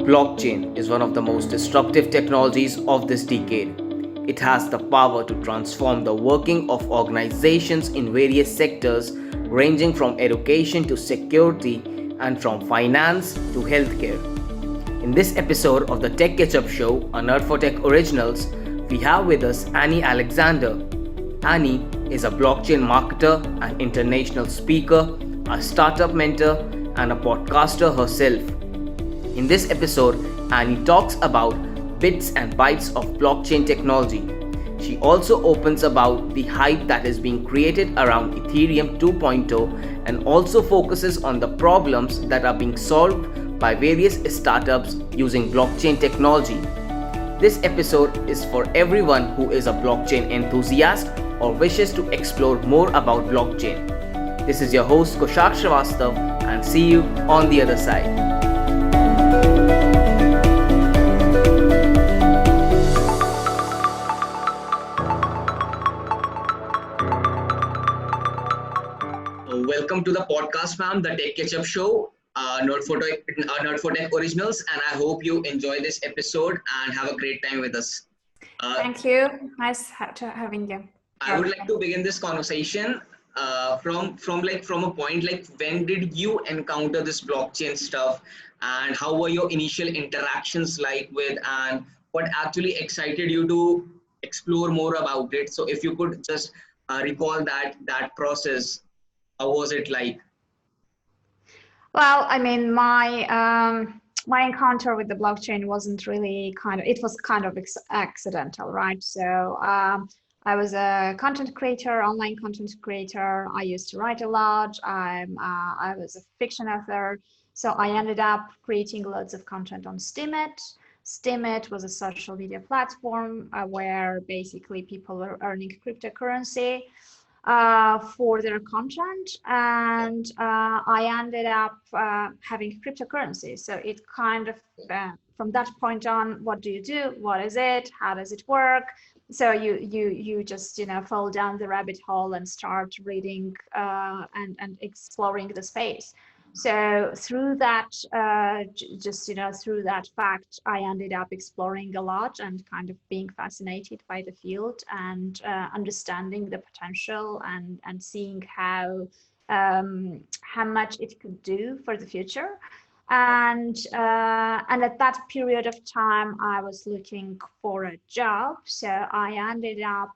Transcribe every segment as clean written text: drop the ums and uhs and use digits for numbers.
Blockchain is one of the most disruptive technologies of this decade. It has the power to transform the working of organizations in various sectors, ranging from education to security and from finance to healthcare. In this episode of the Tech Ketchup Show, a Nerd for Tech Originals, we have with us Annie Alexander. Annie is a blockchain marketer, an international speaker, a startup mentor, and a podcaster herself. In this episode, Annie talks about bits and bytes of blockchain technology. She also opens about the hype that is being created around Ethereum 2.0 and also focuses on the problems that are being solved by various startups using blockchain technology. This episode is for everyone who is a blockchain enthusiast or wishes to explore more about blockchain. This is your host Kushagra Srivastav, and see you on the other side. Welcome to the podcast, fam, the Tech Ketchup Show, Nerd for Tech Originals, and I hope you enjoy this episode and have a great time with us. Thank you. Nice having you. I would like to begin this conversation from a point like, when did you encounter this blockchain stuff, and how were your initial interactions like with, and what actually excited you to explore more about it? So if you could just recall that process. How was it like? Well, I mean, my encounter with the blockchain wasn't really it was kind of accidental, right? So I was a content creator, online content creator. I used to write a lot. I was a fiction author. So I ended up creating loads of content on Steemit. Steemit was a social media platform where basically people were earning cryptocurrency for their content, and I ended up having cryptocurrency. So it kind of from that point on, what do you do? What is it? How does it work? So you just fall down the rabbit hole and start reading and exploring the space. So through that, through that fact, I ended up exploring a lot and kind of being fascinated by the field and understanding the potential and seeing how much it could do for the future. And at that period of time, I was looking for a job. So I ended up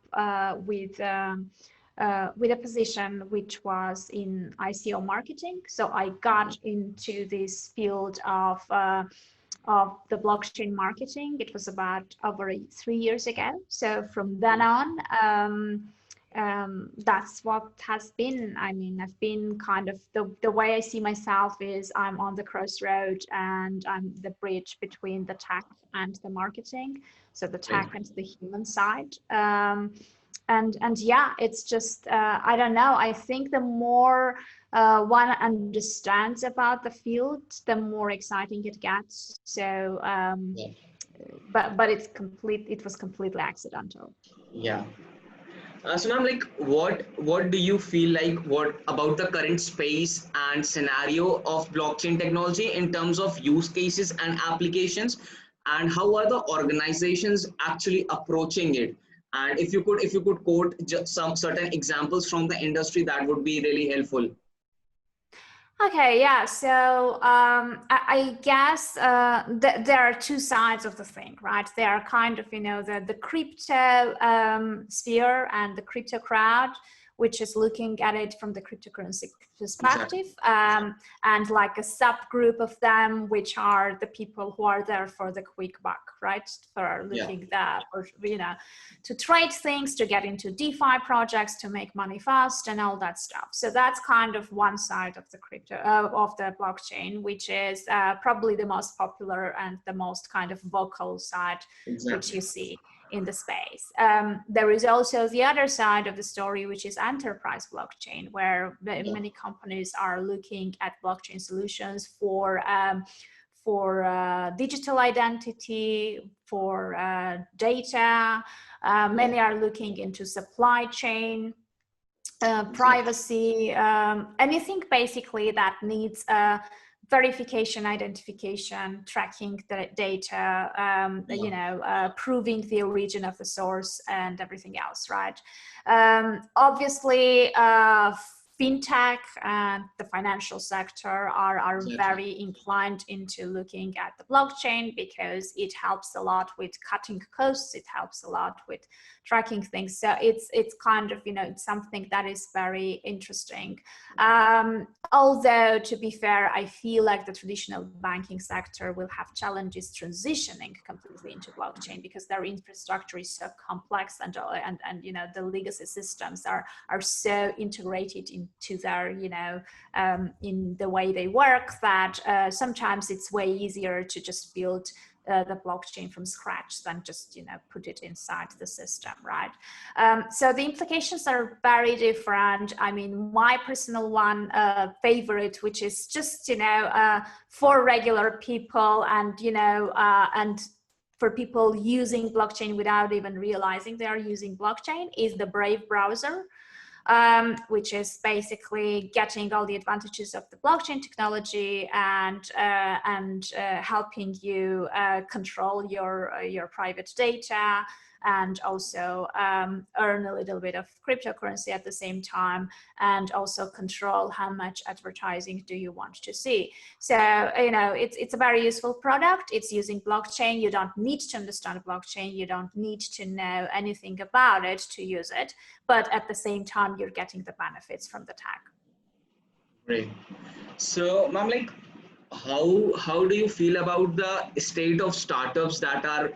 with a position which was in ICO marketing. So I got into this field of the blockchain marketing. It was about over 3 years ago. So from then on, that's what has been. I mean, I've been kind of the way I see myself is I'm on the crossroad and I'm the bridge between the tech and the marketing. So the tech and the human side. And yeah, it's just, I don't know. I think the more one understands about the field, the more exciting it gets. So, but it was completely accidental. Yeah. So now, like, what do you feel like? What about the current space and scenario of blockchain technology in terms of use cases and applications, and how are the organizations actually approaching it? And if you could quote just some certain examples from the industry, that would be really helpful. Okay, yeah. So I guess there are two sides of the thing, right? There are kind of the crypto sphere and the crypto crowd, which is looking at it from the cryptocurrency perspective, and like a subgroup of them, which are the people who are there for the quick buck, right? For looking that, or to trade things, to get into DeFi projects, to make money fast, and all that stuff. So that's kind of one side of the crypto of the blockchain, which is probably the most popular and the most kind of vocal side, which you see in the space. There is also the other side of the story, which is enterprise blockchain, where many companies are looking at blockchain solutions for digital identity, for data. Many are looking into supply chain, privacy, anything basically that needs a verification, identification, tracking the data, proving the origin of the source and everything else, right? Obviously, fintech and the financial sector are very inclined into looking at the blockchain because it helps a lot with cutting costs. It helps a lot with tracking things. So it's kind of, it's something that is very interesting. Although, to be fair, I feel like the traditional banking sector will have challenges transitioning completely into blockchain because their infrastructure is so complex and the legacy systems are so integrated into their, in the way they work that sometimes it's way easier to just build the blockchain from scratch than just put it inside the system, right? So the implications are very different. I mean, my personal favorite, which is just for regular people and and for people using blockchain without even realizing they are using blockchain, is the Brave browser. Which is basically getting all the advantages of the blockchain technology and helping you control your private data and also earn a little bit of cryptocurrency at the same time, and also control how much advertising do you want to see. So, it's a very useful product. It's using blockchain. You don't need to understand blockchain. You don't need to know anything about it to use it. But at the same time, you're getting the benefits from the tech. Great. So, ma'am, like, how do you feel about the state of startups that are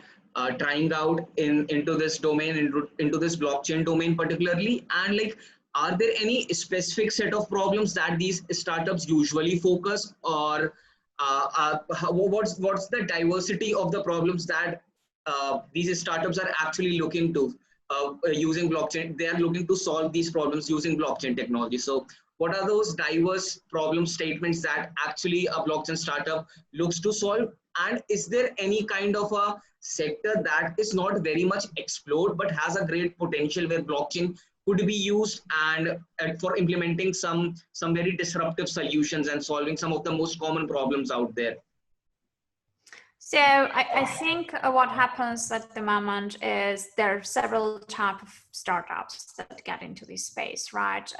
trying out into this domain, into this blockchain domain particularly, and like, are there any specific set of problems that these startups usually focus, or what's the diversity of the problems that these startups are actually looking to using blockchain? They are looking to solve these problems using blockchain technology. So what are those diverse problem statements that actually a blockchain startup looks to solve? And is there any kind of a sector that is not very much explored but has a great potential where blockchain could be used and for implementing some very disruptive solutions and solving some of the most common problems out there? So I think what happens at the moment is there are several types of startups that get into this space, right?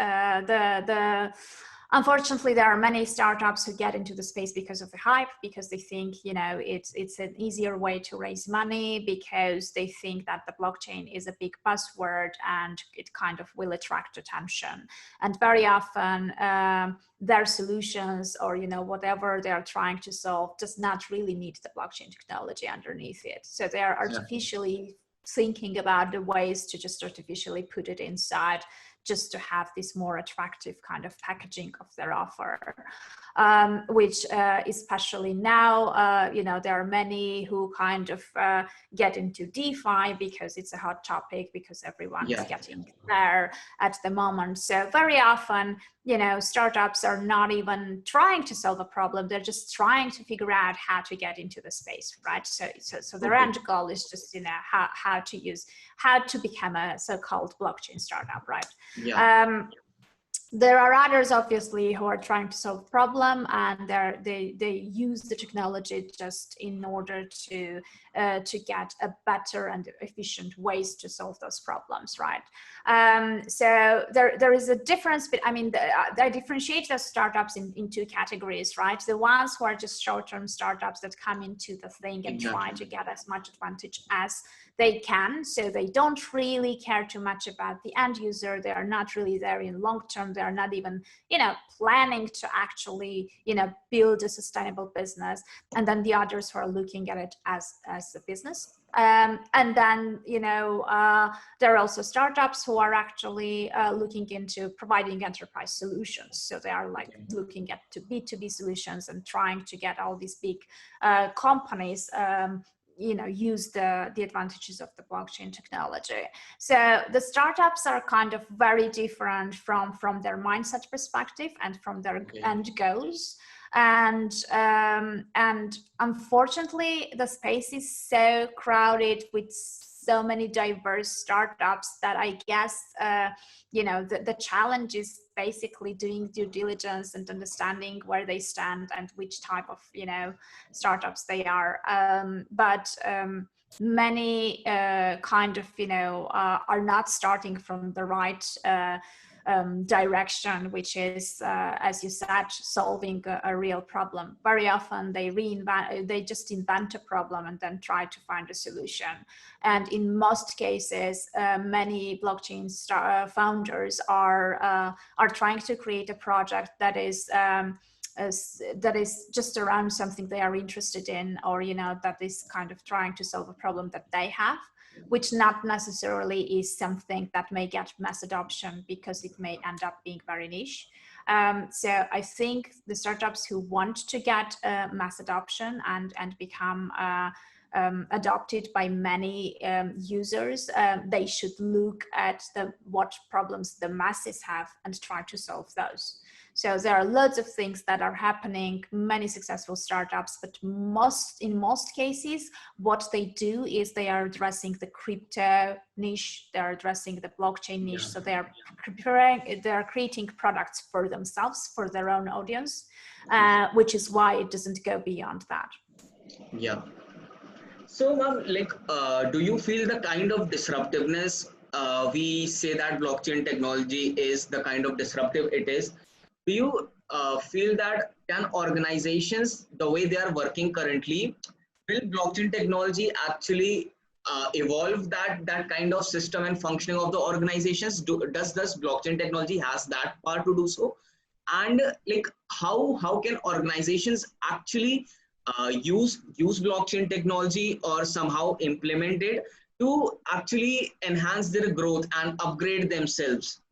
Unfortunately, there are many startups who get into the space because of the hype, because they think, it's an easier way to raise money, because they think that the blockchain is a big buzzword and it kind of will attract attention. And very often their solutions or, whatever they are trying to solve does not really need the blockchain technology underneath it. So they are artificially thinking about the ways to just artificially put it inside, just to have this more attractive kind of packaging of their offer, which especially now, there are many who kind of get into DeFi because it's a hot topic, because everyone is getting there at the moment. So very often, startups are not even trying to solve a problem. They're just trying to figure out how to get into the space, right? So their end goal is just, how to become a so-called blockchain startup, right? There are others, obviously, who are trying to solve a problem, and they use the technology just in order to get a better and efficient ways to solve those problems, right? So there is a difference, but I mean, they differentiate the startups in two categories, right? The ones who are just short-term startups that come into the thing and try to get as much advantage as they can. So they don't really care too much about the end user. They are not really there in long term. They are not even, planning to actually, build a sustainable business. And then the others who are looking at it as a business. And then, there are also startups who are actually looking into providing enterprise solutions. So they are like looking at B2B solutions and trying to get all these big companies use the advantages of the blockchain technology. So the startups are kind of very different from their mindset perspective and from their end goals. And unfortunately, the space is so crowded with so many diverse startups that I guess, the challenge is basically doing due diligence and understanding where they stand and which type of, startups they are. But many are not starting from the right direction, which is, as you said, solving a real problem. Very often they just invent a problem and then try to find a solution. And in most cases, many blockchain founders are trying to create a project that is just around something they are interested in, or that is kind of trying to solve a problem that they have, which not necessarily is something that may get mass adoption because it may end up being very niche. So I think the startups who want to get mass adoption and become adopted by many users, they should look at what problems the masses have and try to solve those. So there are loads of things that are happening, many successful startups, but in most cases, what they do is they are addressing the crypto niche, they're addressing the blockchain niche. So they're creating products for themselves, for their own audience, which is why it doesn't go beyond that. Yeah. So, ma'am, do you feel the kind of disruptiveness, we say that blockchain technology is the kind of disruptive it is? Do you feel that can organizations, the way they are working currently, will blockchain technology actually evolve that kind of system and functioning of the organizations? Does blockchain technology has that power to do so? And how can organizations actually use blockchain technology or somehow implement it to actually enhance their growth and upgrade themselves?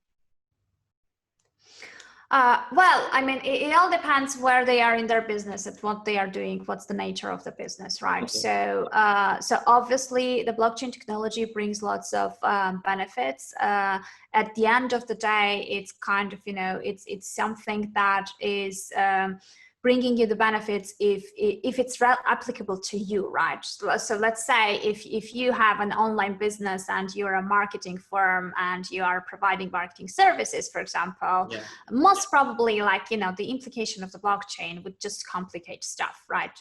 Well, I mean, it all depends where they are in their business, at what they are doing, what's the nature of the business, right? Okay. So obviously the blockchain technology brings lots of benefits. At the end of the day, it's kind of, it's something that is bringing you the benefits if it's applicable to you, right? So let's say if you have an online business and you're a marketing firm and you are providing marketing services, for example, most probably the implication of the blockchain would just complicate stuff, right?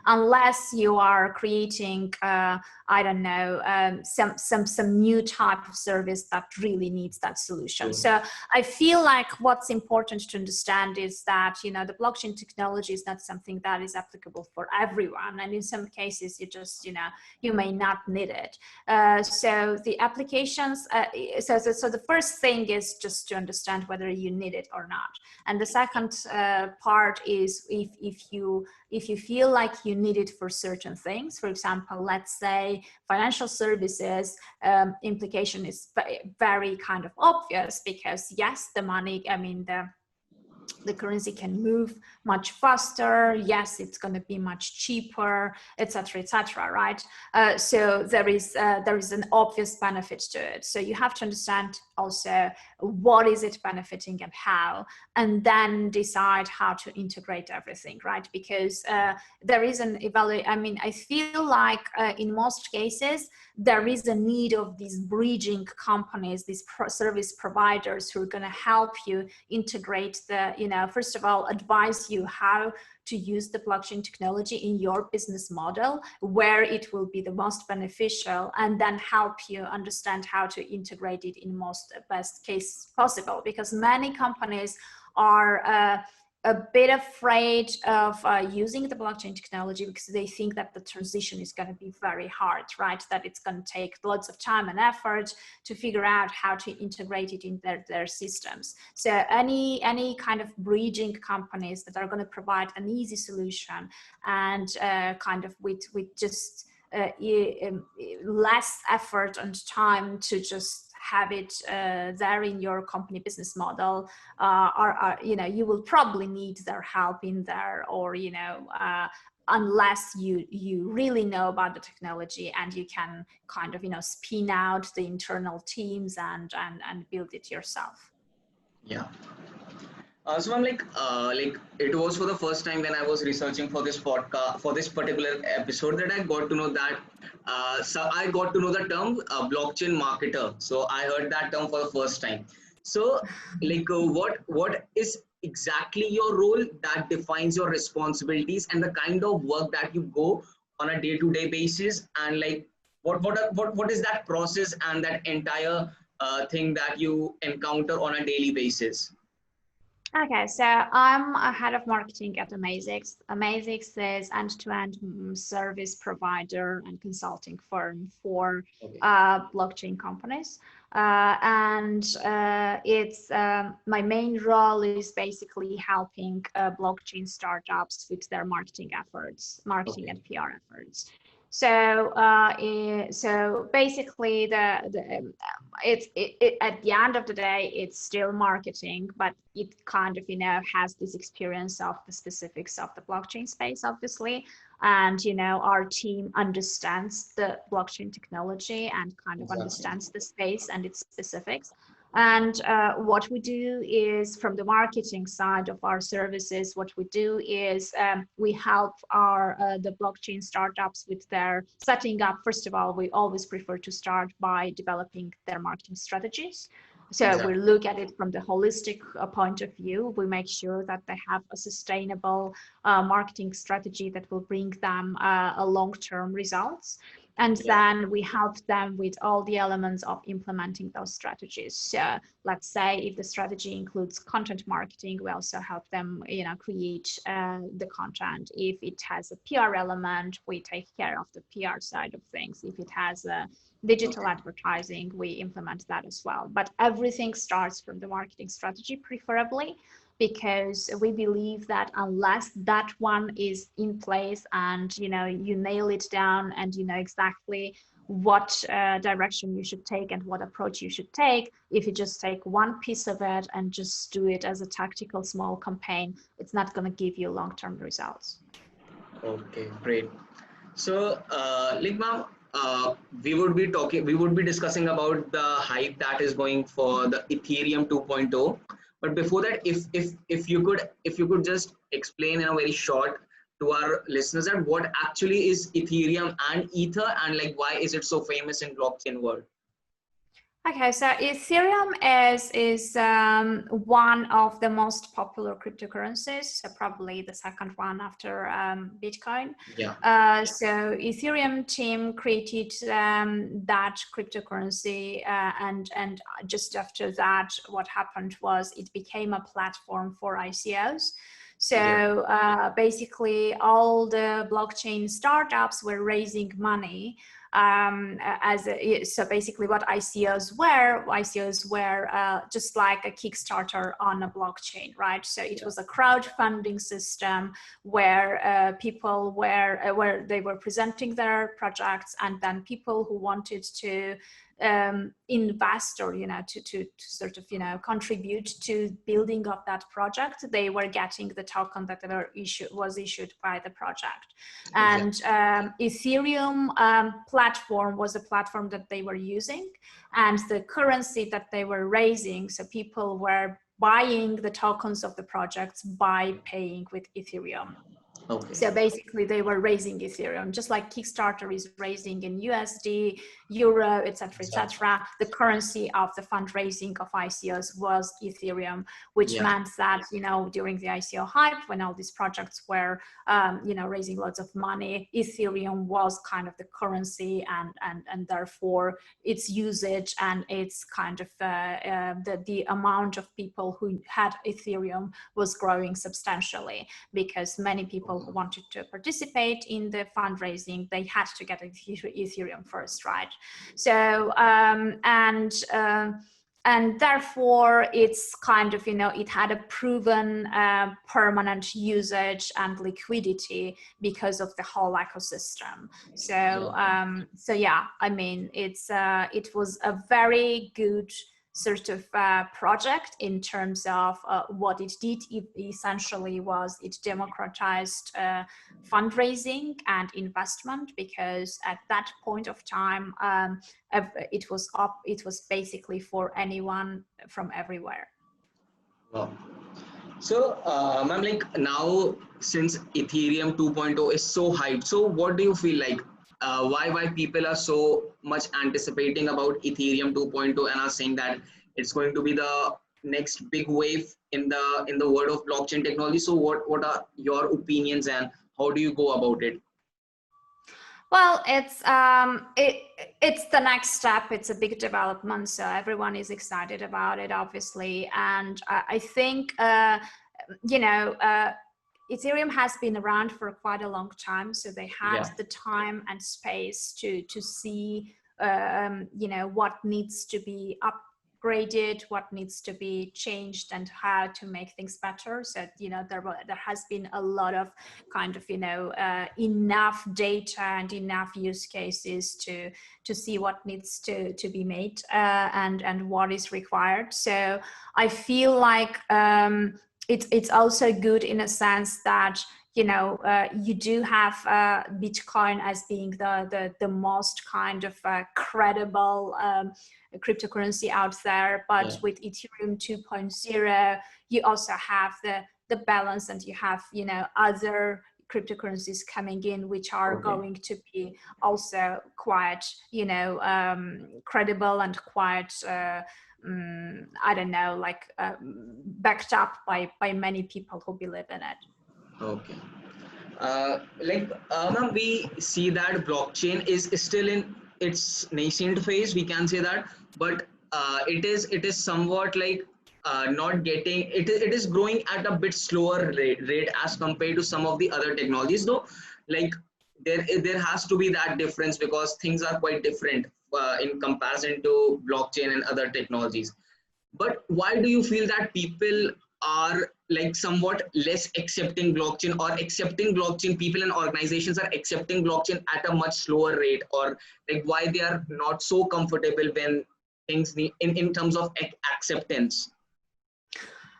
Unless you are creating I don't know, some new type of service that really needs that solution. So I feel like what's important to understand is that, the blockchain technology is not something that is applicable for everyone. And in some cases, you may not need it. So the applications, so the first thing is just to understand whether you need it or not. And the second part is if you feel like you need it for certain things, for example, let's say financial services, implication is very kind of obvious because yes, the money, I mean, the currency can move much faster. Yes, it's going to be much cheaper, etc., right? So there is an obvious benefit to it. So you have to understand also what is it benefiting and how, and then decide how to integrate everything, right? Because there is an evaluation. I mean, I feel like in most cases there is a need of these bridging companies, these service providers who are going to help you integrate first of all, advise you how to use the blockchain technology in your business model, where it will be the most beneficial, and then help you understand how to integrate it in best case possible. Because many companies are a bit afraid of using the blockchain technology because they think that the transition is going to be very hard, right? That it's going to take lots of time and effort to figure out how to integrate it in their systems. So any kind of bridging companies that are going to provide an easy solution and kind of with just less effort and time to just have it there in your company business model, you will probably need their help in there, or unless you really know about the technology and you can kind of spin out the internal teams and build it yourself. Yeah. So I'm like it was for the first time when I was researching for this podcast, for this particular episode, that I got to know that. So I got to know the term blockchain marketer. So I heard that term for the first time. So, like, what is exactly your role that defines your responsibilities and the kind of work that you go on a day-to-day basis, and like what is that process and that entire thing that you encounter on a daily basis? Okay, so I'm a head of marketing at Amazix. Amazix is end-to-end service provider and consulting firm for Okay. blockchain companies. And it's my main role is basically helping blockchain startups with their marketing efforts, marketing Okay. and PR efforts. So basically, at the end of the day, it's still marketing, but it kind of has this experience of the specifics of the blockchain space, obviously. And our team understands the blockchain technology and kind of Exactly. understands the space and its specifics. And what we do is, from the marketing side of our services, what we do is we help the blockchain startups with their setting up. First of all, we always prefer to start by developing their marketing strategies. So we Exactly. look at it from the holistic point of view. We make sure that they have a sustainable marketing strategy that will bring them a long-term results. And Yeah. then we help them with all the elements of implementing those strategies. So let's say if the strategy includes content marketing, we also help them, create the content. If it has a PR element, we take care of the PR side of things. If it has a digital Okay. advertising, we implement that as well. But everything starts from the marketing strategy, preferably, because we believe that unless that one is in place and you nail it down and you know exactly what direction you should take and what approach you should take, if you just take one piece of it and just do it as a tactical small campaign, it's not going to give you long-term results. Okay. Great. So, like ma'am, we would be discussing about the hype that is going for the Ethereum 2.0. But before that, if you could just explain in a very short to our listeners that what actually is Ethereum and Ether, and like why is it so famous in blockchain world? Okay, so Ethereum is one of the most popular cryptocurrencies, so probably the second one after Bitcoin. Yeah. So Ethereum team created that cryptocurrency, and just after that, what happened was it became a platform for ICOs. Yeah. So basically, all the blockchain startups were raising money. So basically what ICOs were just like a Kickstarter on a blockchain, right? So it was a crowdfunding system where people where they were presenting their projects, and then people who wanted to invest or to sort of contribute to building of that project, they were getting the token that was issued by the project. And Ethereum platform was a platform that they were using, and the currency that they were raising, so people were buying the tokens of the projects by paying with Ethereum. Okay. So basically, they were raising Ethereum, just like Kickstarter is raising in USD, Euro, etc., etc. The currency of the fundraising of ICOs was Ethereum, which Yeah. meant that during the ICO hype, when all these projects were raising lots of money, Ethereum was kind of the currency, and therefore its usage and its kind of the amount of people who had Ethereum was growing substantially, because many people who wanted to participate in the fundraising, they had to get Ethereum first, right? So and therefore it's kind of it had a proven permanent usage and liquidity because of the whole ecosystem. So so yeah, I mean, it was a very good sort of project in terms of what it did. It essentially was it democratized fundraising and investment, because at that point of time it was basically for anyone from everywhere. Wow. So, ma'am, like now since Ethereum 2.0 is so hyped, so what do you feel like? Why people are so much anticipating about Ethereum 2.0 and are saying that it's going to be the next big wave in the world of blockchain technology? So, what are your opinions and how do you go about it? Well, it's the next step. It's a big development, so everyone is excited about it, obviously. And I think you know, Ethereum has been around for quite a long time, so they had Yeah. the time and space to see you know, what needs to be upgraded, what needs to be changed, and how to make things better. So you know, there has been a lot of kind of, you know, enough data and enough use cases to see what needs to be made and what is required. So I feel like it's also good in a sense that, you know, you do have Bitcoin as being the most kind of credible cryptocurrency out there, but Yeah. with Ethereum 2.0, you also have the balance, and you have, you know, other cryptocurrencies coming in which are Okay. going to be also quite, you know, credible and quite I don't know, like backed up by many people who believe in it. Okay. Ma'am, we see that blockchain is still in its nascent phase. We can say that, but it is somewhat like not getting it is growing at a bit slower rate as compared to some of the other technologies. Though, like there has to be that difference because things are quite different in comparison to blockchain and other technologies. But why do you feel that people are like somewhat less accepting blockchain, or accepting blockchain, people and organizations are accepting blockchain at a much slower rate, or like why they are not so comfortable when things need in terms of acceptance?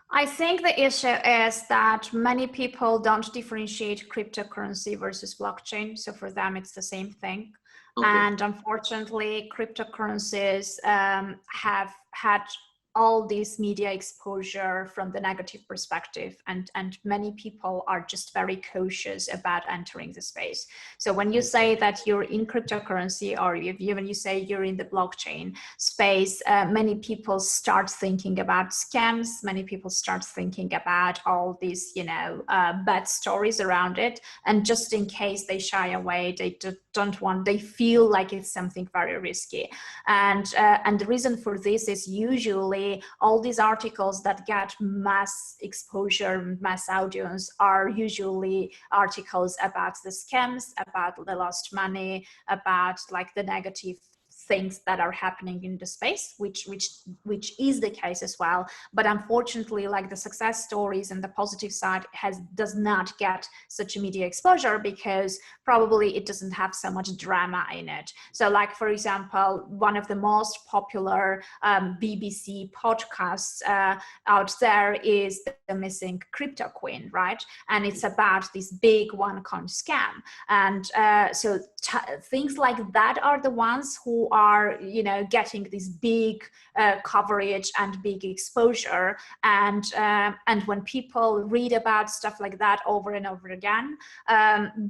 I think the issue is that many people don't differentiate cryptocurrency versus blockchain. So for them, it's the same thing. Okay. And unfortunately, cryptocurrencies have had all this media exposure from the negative perspective, and many people are just very cautious about entering the space. So when you say that you're in cryptocurrency, or when you say you're in the blockchain space, many people start thinking about scams. Many people start thinking about all these, you know, bad stories around it, and just in case they shy away, they don't want, they feel like it's something very risky. And the reason for this is usually all these articles that get mass exposure, mass audience, are usually articles about the scams, about the lost money, about like the negative things that are happening in the space, which is the case as well. But unfortunately, like the success stories and the positive side does not get such media exposure because probably it doesn't have so much drama in it. So like, for example, one of the most popular BBC podcasts out there is The Missing Crypto Queen, right? And it's about this big OneCoin scam. And so things like that are the ones who are, you know, getting this big coverage and big exposure. And when people read about stuff like that over and over again,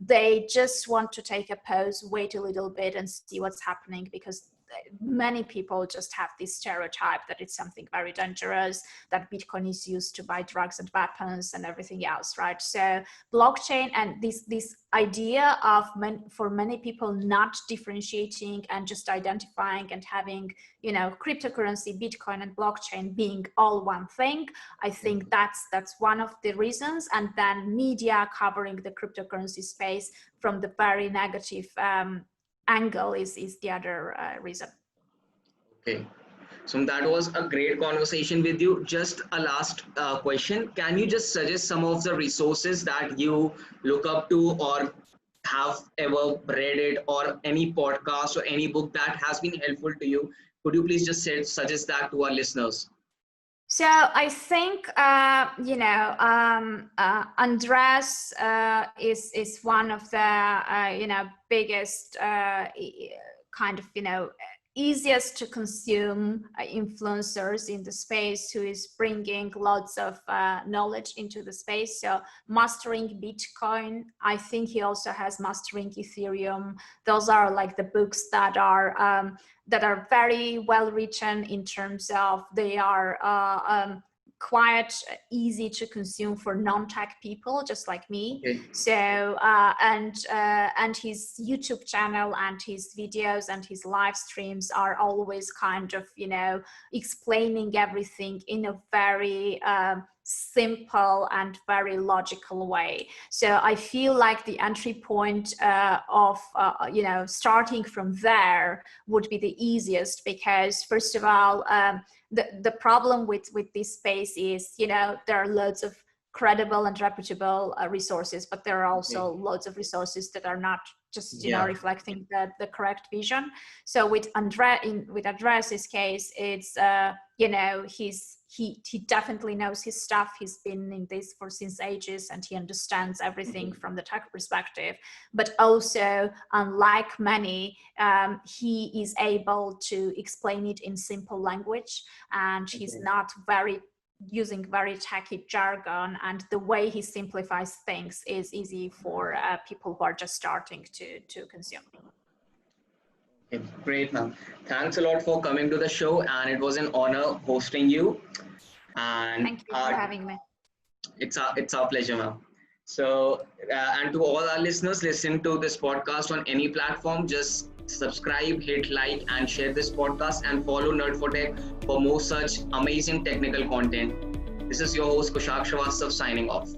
they just want to take a pause, wait a little bit, and see what's happening, because many people just have this stereotype that it's something very dangerous, that Bitcoin is used to buy drugs and weapons and everything else, right? So blockchain and this idea of for many people not differentiating and just identifying and having, you know, cryptocurrency, Bitcoin and blockchain being all one thing, I think that's one of the reasons. And then media covering the cryptocurrency space from the very negative angle is the other reason. Okay. So that was a great conversation with you. Just a last question. Can you just suggest some of the resources that you look up to or have ever read it, or any podcast or any book that has been helpful to you? Could you please just suggest that to our listeners? So I think you know, Andres is one of the you know, biggest kind of, you know, easiest to consume influencers in the space who is bringing lots of knowledge into the space. So mastering Bitcoin, I think he also has mastering Ethereum. Those are like the books that are very well written in terms of they are quite easy to consume for non-tech people just like me. Okay. So and his YouTube channel and his videos and his live streams are always kind of, you know, explaining everything in a very simple and very logical way. So I feel like the entry point of you know, starting from there would be the easiest, because first of all, the problem with this space is, you know, there are loads of credible and reputable resources, but there are also loads of resources that are not just, you know, reflecting the correct vision. So with Andreas's case, it's you know, he definitely knows his stuff. He's been in this since ages, and he understands everything from the tech perspective. But also, unlike many, he is able to explain it in simple language, and he's not using very techy jargon, and the way he simplifies things is easy for people who are just starting to consume. Okay, great, ma'am. Thanks a lot for coming to the show, and it was an honor hosting you. And thank you for having me. It's our pleasure, ma'am. So, and to all our listeners listening to this podcast on any platform, just subscribe, hit like, and share this podcast, and follow Nerd for Tech for more such amazing technical content. This is your host Kushagra Srivastav signing off.